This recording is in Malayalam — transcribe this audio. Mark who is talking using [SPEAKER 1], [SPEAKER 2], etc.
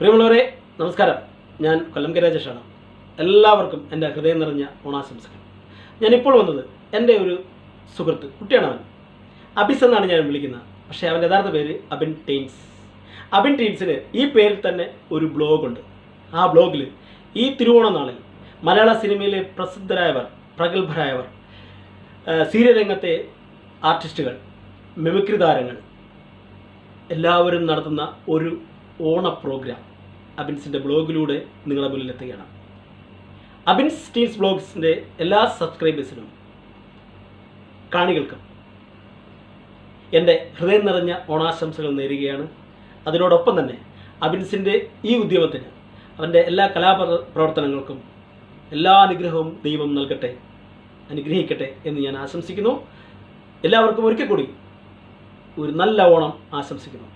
[SPEAKER 1] പ്രിയമുള്ളവരെ നമസ്കാരം. ഞാൻ കൊല്ലം രാജേഷാണ്. എല്ലാവർക്കും എൻ്റെ ഹൃദയം നിറഞ്ഞ ഓണാശംസകൾ. ഞാനിപ്പോൾ വന്നത് എൻ്റെ ഒരു സുഹൃത്ത് കുട്ടിയാണ്. അവൻ അബിസ് എന്നാണ് ഞാൻ വിളിക്കുന്നത്. പക്ഷേ അവൻ്റെ യഥാർത്ഥ പേര് അബിൻ ടീൻസ്. അബിൻ ടീൻസിന് ഈ പേരിൽ തന്നെ ഒരു ബ്ലോഗുണ്ട്. ആ ബ്ലോഗിൽ ഈ തിരുവോണ നാളിൽ മലയാള സിനിമയിലെ പ്രസിദ്ധരായവർ, പ്രഗത്ഭരായവർ, സീരിയൽ രംഗത്തെ ആർട്ടിസ്റ്റുകൾ, മിമിക്രി താരങ്ങൾ എല്ലാവരും നടത്തുന്ന ഒരു ഓണ പ്രോഗ്രാം അബിൻസിൻ്റെ ബ്ലോഗിലൂടെ നിങ്ങളുടെ മുന്നിലെത്തുകയാണ്. അബിൻസ് ടീൻസ് ബ്ലോഗ്സിൻ്റെ എല്ലാ സബ്സ്ക്രൈബേഴ്സിനും, കാണികൾക്കും എൻ്റെ ഹൃദയം നിറഞ്ഞ ഓണാശംസകൾ നേരുകയാണ്. അതിനോടൊപ്പം തന്നെ അബിൻസിൻ്റെ ഈ ഉദ്യമത്തിന്, അവൻ്റെ എല്ലാ കലാപ്രവർത്തനങ്ങൾക്കും എല്ലാ അനുഗ്രഹവും ദൈവം നൽകട്ടെ, അനുഗ്രഹിക്കട്ടെ എന്ന് ഞാൻ ആശംസിക്കുന്നു. എല്ലാവർക്കും ഒരിക്കൽ കൂടി ഒരു നല്ല ഓണം ആശംസിക്കുന്നു.